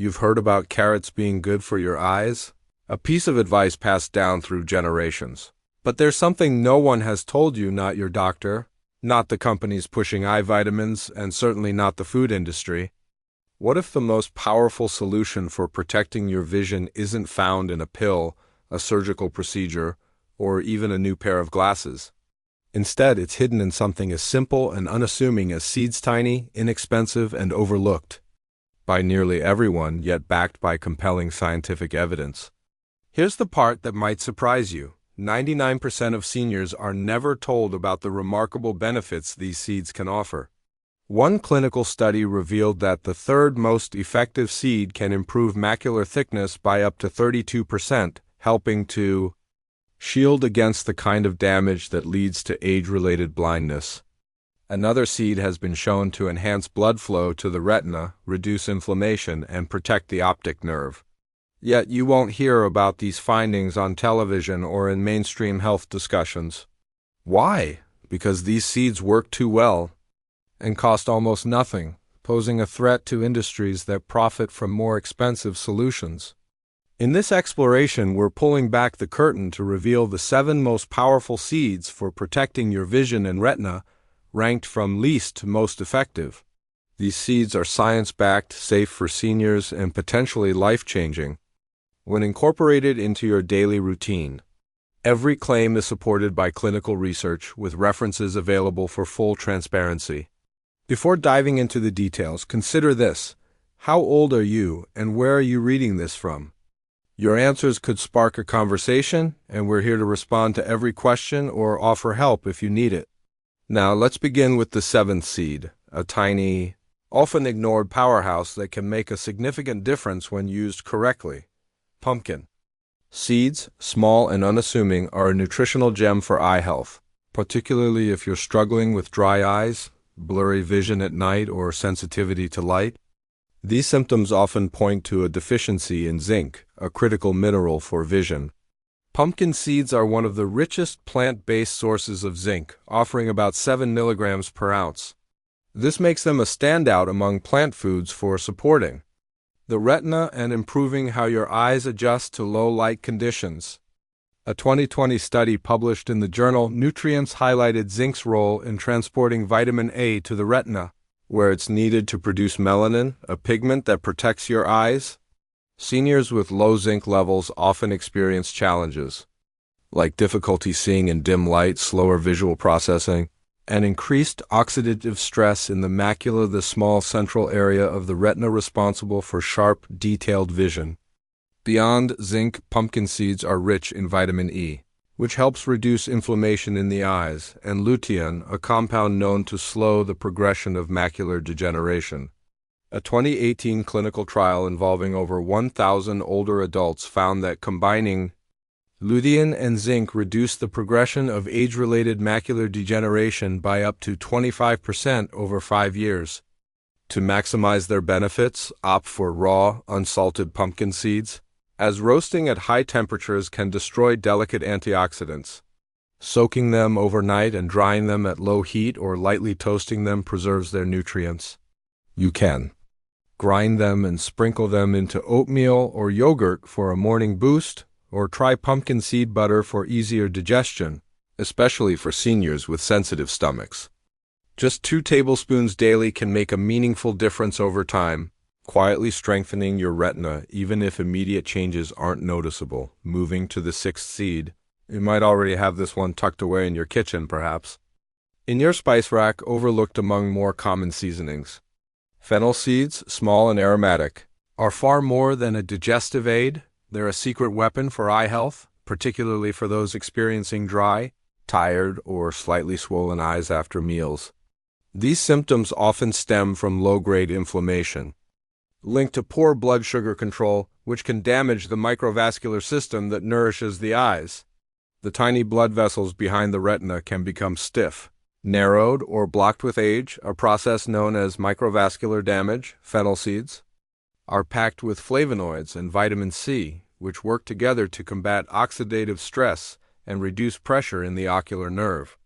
You've heard about carrots being good for your eyes? A piece of advice passed down through generations. But there's something no one has told you, not your doctor, not the companies pushing eye vitamins, and certainly not the food industry. What if the most powerful solution for protecting your vision isn't found in a pill, a surgical procedure, or even a new pair of glasses? Instead, it's hidden in something as simple and unassuming as seeds, tiny, inexpensive, and overlooked by nearly everyone, yet backed by compelling scientific evidence. Here's the part that might surprise you. 99% of seniors are never told about the remarkable benefits these seeds can offer. One clinical study revealed that the third most effective seed can improve macular thickness by up to 32%, helping to shield against the kind of damage that leads to age-related blindness. Another seed has been shown to enhance blood flow to the retina, reduce inflammation, and protect the optic nerve. Yet you won't hear about these findings on television or in mainstream health discussions. Why? Because these seeds work too well and cost almost nothing, posing a threat to industries that profit from more expensive solutions. In this exploration, we're pulling back the curtain to reveal the 7 most powerful seeds for protecting your vision and retina, ranked from least to most effective. These seeds are science-backed, safe for seniors, and potentially life-changing when incorporated into your daily routine. Every claim is supported by clinical research, with references available for full transparency. Before diving into the details, consider this. How old are you, and where are you reading this from? Your answers could spark a conversation, and we're here to respond to every question or offer help if you need it. Now, let's begin with the 7th seed, a tiny, often ignored powerhouse that can make a significant difference when used correctly. Pumpkin. Seeds, small and unassuming, are a nutritional gem for eye health, particularly if you're struggling with dry eyes, blurry vision at night, or sensitivity to light. These symptoms often point to a deficiency in zinc, a critical mineral for vision. Pumpkin seeds are one of the richest plant-based sources of zinc, offering about 7 milligrams per ounce. This makes them a standout among plant foods for supporting the retina and improving how your eyes adjust to low-light conditions. A 2020 study published in the journal Nutrients highlighted zinc's role in transporting vitamin A to the retina, where it's needed to produce melanin, a pigment that protects your eyes. Seniors with low zinc levels often experience challenges, like difficulty seeing in dim light, slower visual processing, and increased oxidative stress in the macula, the small central area of the retina responsible for sharp, detailed vision. Beyond zinc, pumpkin seeds are rich in vitamin E, which helps reduce inflammation in the eyes, and lutein, a compound known to slow the progression of macular degeneration. A 2018 clinical trial involving over 1,000 older adults found that combining lutein and zinc reduced the progression of age-related macular degeneration by up to 25% over 5 years. To maximize their benefits, opt for raw, unsalted pumpkin seeds, as roasting at high temperatures can destroy delicate antioxidants. Soaking them overnight and drying them at low heat or lightly toasting them preserves their nutrients. You can grind them and sprinkle them into oatmeal or yogurt for a morning boost, or try pumpkin seed butter for easier digestion, especially for seniors with sensitive stomachs. Just 2 tablespoons daily can make a meaningful difference over time, quietly strengthening your retina even if immediate changes aren't noticeable. Moving to the 6th seed. You might already have this one tucked away in your kitchen, perhaps. In your spice rack, overlooked among more common seasonings. Fennel seeds, small and aromatic, are far more than a digestive aid. They're a secret weapon for eye health, particularly for those experiencing dry, tired, or slightly swollen eyes after meals. These symptoms often stem from low-grade inflammation, linked to poor blood sugar control, which can damage the microvascular system that nourishes the eyes. The tiny blood vessels behind the retina can become stiff, narrowed, or blocked with age, a process known as microvascular damage. Fennel seeds are packed with flavonoids and vitamin C, which work together to combat oxidative stress and reduce pressure in the ocular nerve.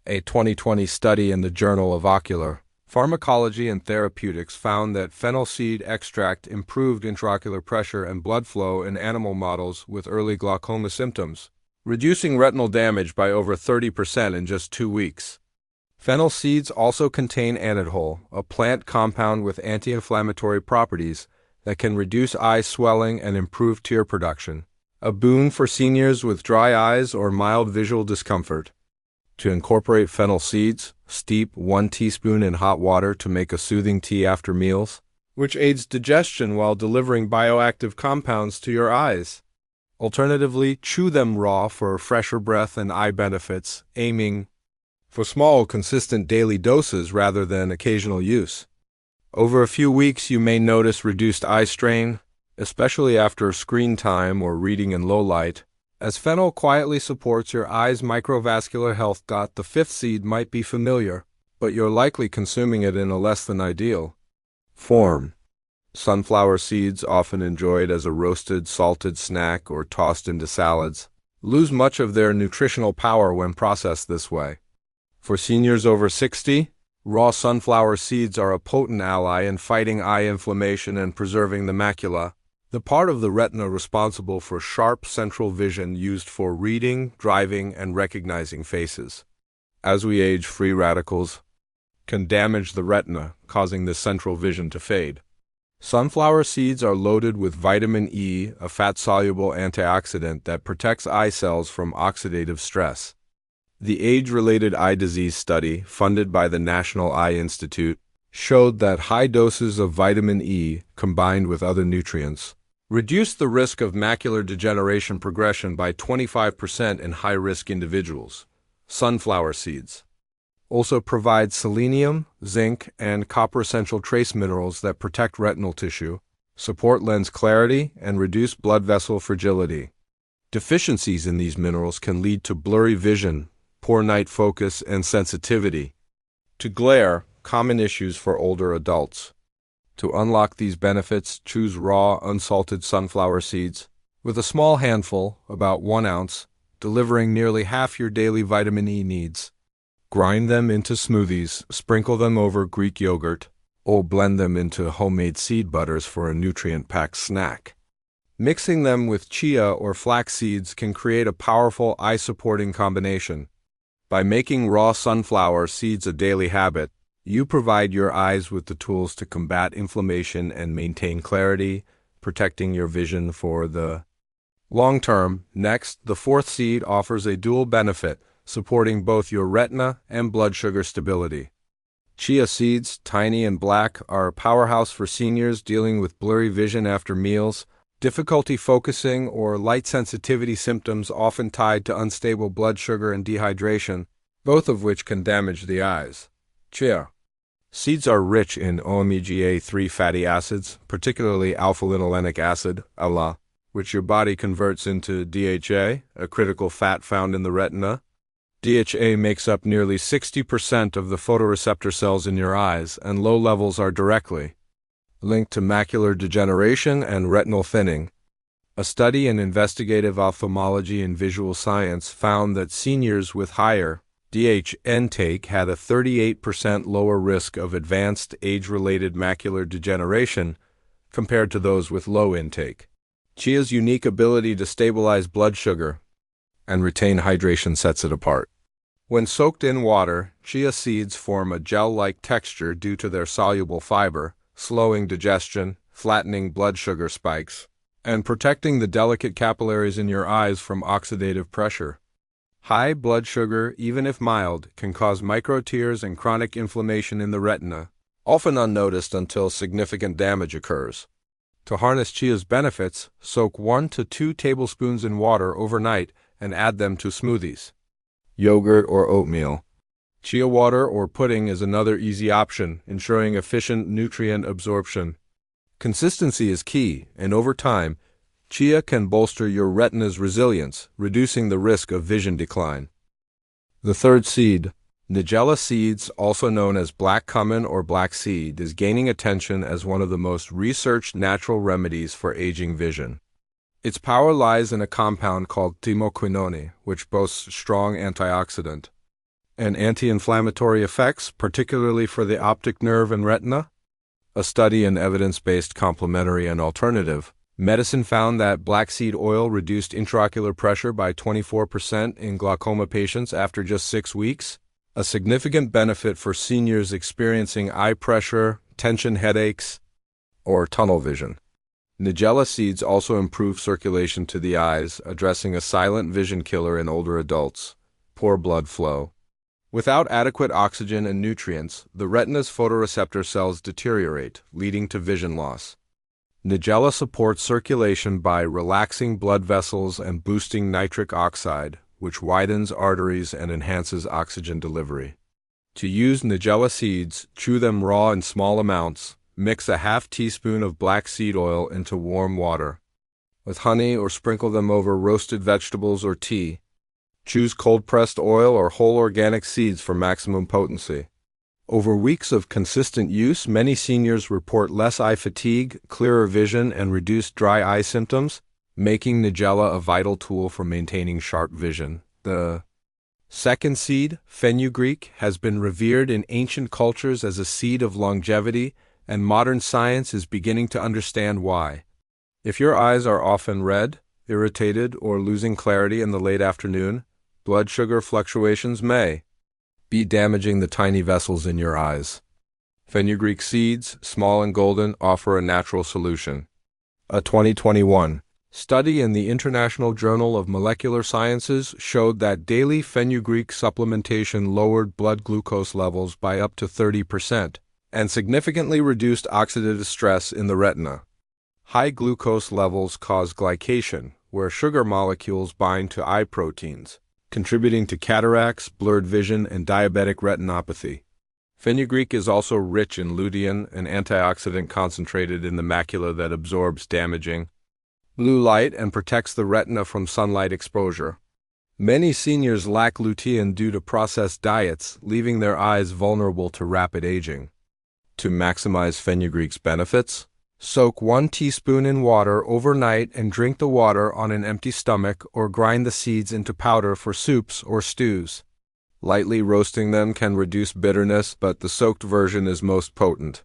A 2020 study in the Journal of Ocular Pharmacology and therapeutics found that fennel seed extract improved intraocular pressure and blood flow in animal models with early glaucoma symptoms, reducing retinal damage by over 30% in just 2 weeks. Fennel seeds also contain anethole, a plant compound with anti-inflammatory properties that can reduce eye swelling and improve tear production, a boon for seniors with dry eyes or mild visual discomfort. To incorporate fennel seeds, steep 1 teaspoon in hot water to make a soothing tea after meals, which aids digestion while delivering bioactive compounds to your eyes. Alternatively, chew them raw for fresher breath and eye benefits, aiming for small, consistent daily doses rather than occasional use. Over a few weeks, you may notice reduced eye strain, especially after screen time or reading in low light, as fennel quietly supports your eye's microvascular health. The fifth seed might be familiar, but you're likely consuming it in a less than ideal form. Sunflower seeds, often enjoyed as a roasted, salted snack or tossed into salads, lose much of their nutritional power when processed this way. For seniors over 60, raw sunflower seeds are a potent ally in fighting eye inflammation and preserving the macula, the part of the retina responsible for sharp central vision used for reading, driving, and recognizing faces. As we age, free radicals can damage the retina, causing the central vision to fade. Sunflower seeds are loaded with vitamin E, a fat-soluble antioxidant that protects eye cells from oxidative stress. The age-related eye disease study, funded by the National Eye Institute, showed that high doses of vitamin E, combined with other nutrients, reduced the risk of macular degeneration progression by 25% in high-risk individuals. Sunflower seeds also provide selenium, zinc, and copper essential trace minerals that protect retinal tissue, support lens clarity, and reduce blood vessel fragility. Deficiencies in these minerals can lead to blurry vision, poor night focus, and sensitivity to glare, common issues for older adults. To unlock these benefits, choose raw, unsalted sunflower seeds, with a small handful, about 1 ounce, delivering nearly half your daily vitamin E needs. Grind them into smoothies, sprinkle them over Greek yogurt, or blend them into homemade seed butters for a nutrient-packed snack. Mixing them with chia or flax seeds can create a powerful eye-supporting combination. By making raw sunflower seeds a daily habit, you provide your eyes with the tools to combat inflammation and maintain clarity, protecting your vision for the long term. Next, the fourth seed offers a dual benefit, supporting both your retina and blood sugar stability. Chia seeds, tiny and black, are a powerhouse for seniors dealing with blurry vision after meals, difficulty focusing, or light sensitivity symptoms often tied to unstable blood sugar and dehydration, both of which can damage the eyes. Chia seeds are rich in omega-3 fatty acids, particularly alpha-linolenic acid, ALA, which your body converts into DHA, a critical fat found in the retina. DHA makes up nearly 60% of the photoreceptor cells in your eyes, and low levels are directly linked to macular degeneration and retinal thinning. A study in investigative ophthalmology and visual science found that seniors with higher DHA intake had a 38% lower risk of advanced age-related macular degeneration compared to those with low intake. Chia's unique ability to stabilize blood sugar and retain hydration sets it apart. When soaked in water, chia seeds form a gel-like texture due to their soluble fiber, slowing digestion, flattening blood sugar spikes, and protecting the delicate capillaries in your eyes from oxidative pressure. High blood sugar, even if mild, can cause microtears and chronic inflammation in the retina, often unnoticed until significant damage occurs. To harness chia's benefits, soak 1 to 2 tablespoons in water overnight and add them to smoothies, yogurt, or oatmeal. Chia water or pudding is another easy option, ensuring efficient nutrient absorption. Consistency is key, and over time, chia can bolster your retina's resilience, reducing the risk of vision decline. The third seed, nigella seeds, also known as black cumin or black seed, is gaining attention as one of the most researched natural remedies for aging vision. Its power lies in a compound called thymoquinone, which boasts strong antioxidant and anti-inflammatory effects, particularly for the optic nerve and retina. A study in evidence-based complementary and alternative medicine found that black seed oil reduced intraocular pressure by 24% in glaucoma patients after just 6 weeks, a significant benefit for seniors experiencing eye pressure, tension headaches, or tunnel vision. Nigella seeds also improve circulation to the eyes, addressing a silent vision killer in older adults: poor blood flow. Without adequate oxygen and nutrients, the retina's photoreceptor cells deteriorate, leading to vision loss. Nigella supports circulation by relaxing blood vessels and boosting nitric oxide, which widens arteries and enhances oxygen delivery. To use nigella seeds, chew them raw in small amounts. Mix a half teaspoon of black seed oil into warm water with honey or sprinkle them over roasted vegetables or tea. Choose cold-pressed oil or whole organic seeds for maximum potency. Over weeks of consistent use, many seniors report less eye fatigue, clearer vision, and reduced dry eye symptoms, making nigella a vital tool for maintaining sharp vision. The second seed, fenugreek, has been revered in ancient cultures as a seed of longevity, and modern science is beginning to understand why. If your eyes are often red, irritated, or losing clarity in the late afternoon, blood sugar fluctuations may be damaging the tiny vessels in your eyes. Fenugreek seeds, small and golden, offer a natural solution. A 2021 study in the International Journal of Molecular Sciences showed that daily fenugreek supplementation lowered blood glucose levels by up to 30%. And significantly reduced oxidative stress in the retina. High glucose levels cause glycation, where sugar molecules bind to eye proteins, contributing to cataracts, blurred vision, and diabetic retinopathy. Fenugreek is also rich in lutein, an antioxidant concentrated in the macula that absorbs damaging blue light and protects the retina from sunlight exposure. Many seniors lack lutein due to processed diets, leaving their eyes vulnerable to rapid aging. To maximize fenugreek's benefits, soak 1 teaspoon in water overnight and drink the water on an empty stomach, or grind the seeds into powder for soups or stews. Lightly roasting them can reduce bitterness, but the soaked version is most potent.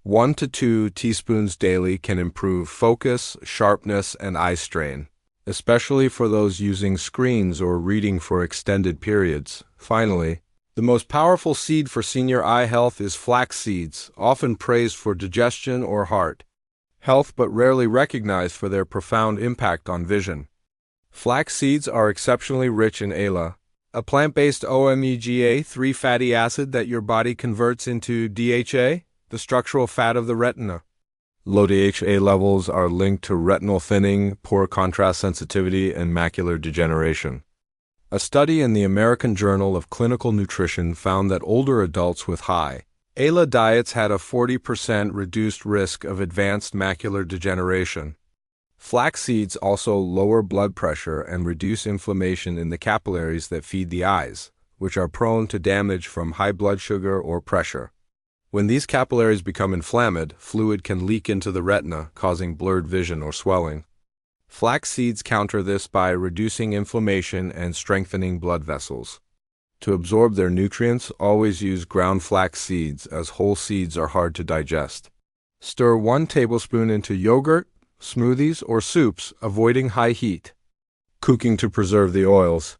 1 to 2 teaspoons daily can improve focus, sharpness, and eye strain, especially for those using screens or reading for extended periods. Finally, the most powerful seed for senior eye health is flax seeds, often praised for digestion or heart health but rarely recognized for their profound impact on vision. Flax seeds are exceptionally rich in ALA, a plant-based omega-3 fatty acid that your body converts into DHA, the structural fat of the retina. Low DHA levels are linked to retinal thinning, poor contrast sensitivity, and macular degeneration. A study in the American Journal of Clinical Nutrition found that older adults with high ALA diets had a 40% reduced risk of advanced macular degeneration. Flax seeds also lower blood pressure and reduce inflammation in the capillaries that feed the eyes, which are prone to damage from high blood sugar or pressure. When these capillaries become inflamed, fluid can leak into the retina, causing blurred vision or swelling. Flax seeds counter this by reducing inflammation and strengthening blood vessels. To absorb their nutrients, always use ground flax seeds, as whole seeds are hard to digest. Stir 1 tablespoon into yogurt, smoothies, or soups, avoiding high heat. Cooking to preserve the oils.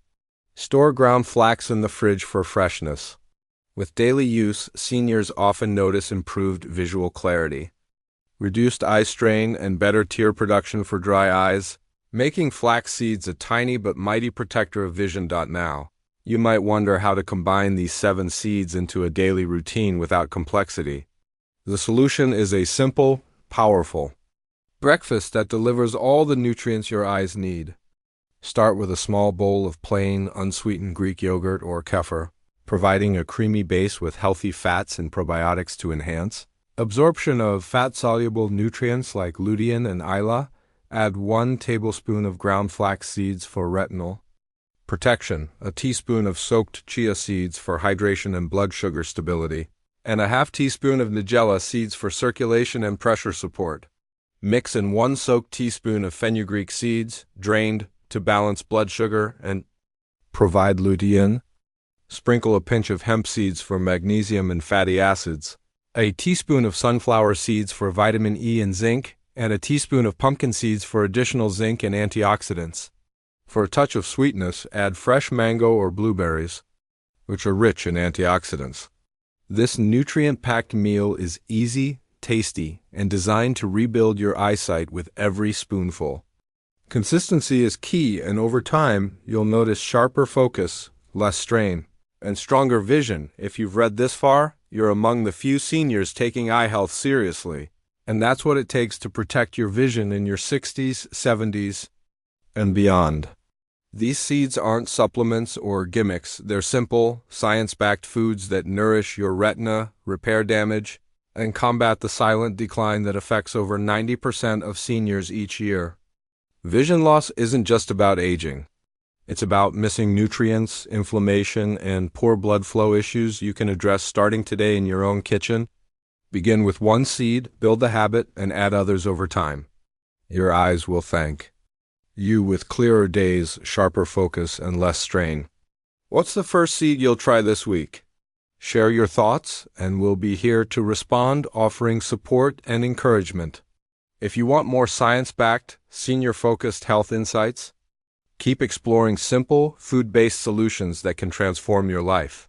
Store ground flax in the fridge for freshness. With daily use, seniors often notice improved visual clarity, reduced eye strain, and better tear production for dry eyes, making flax seeds a tiny but mighty protector of vision. Now, you might wonder how to combine these 7 seeds into a daily routine without complexity. The solution is a simple, powerful breakfast that delivers all the nutrients your eyes need. Start with a small bowl of plain, unsweetened Greek yogurt or kefir, providing a creamy base with healthy fats and probiotics to enhance absorption of fat-soluble nutrients like lutein and ALA. Add 1 tablespoon of ground flax seeds for retinal protection, a teaspoon of soaked chia seeds for hydration and blood sugar stability, and a half teaspoon of nigella seeds for circulation and pressure support. Mix in 1 soaked teaspoon of fenugreek seeds, drained, to balance blood sugar and provide lutein. Sprinkle a pinch of hemp seeds for magnesium and fatty acids, a teaspoon of sunflower seeds for vitamin E and zinc, and a teaspoon of pumpkin seeds for additional zinc and antioxidants. For a touch of sweetness, add fresh mango or blueberries, which are rich in antioxidants. This nutrient-packed meal is easy, tasty, and designed to rebuild your eyesight with every spoonful. Consistency is key, and over time, you'll notice sharper focus, less strain, and stronger vision. If you've read this far, you're among the few seniors taking eye health seriously, and that's what it takes to protect your vision in your 60s, 70s, and beyond. These seeds aren't supplements or gimmicks. They're simple, science-backed foods that nourish your retina, repair damage, and combat the silent decline that affects over 90% of seniors each year. Vision loss isn't just about aging. It's about missing nutrients, inflammation, and poor blood flow issues you can address starting today in your own kitchen. Begin with one seed, build the habit, and add others over time. Your eyes will thank you with clearer days, sharper focus, and less strain. What's the first seed you'll try this week? Share your thoughts, and we'll be here to respond, offering support and encouragement. If you want more science-backed, senior-focused health insights, keep exploring simple, food-based solutions that can transform your life.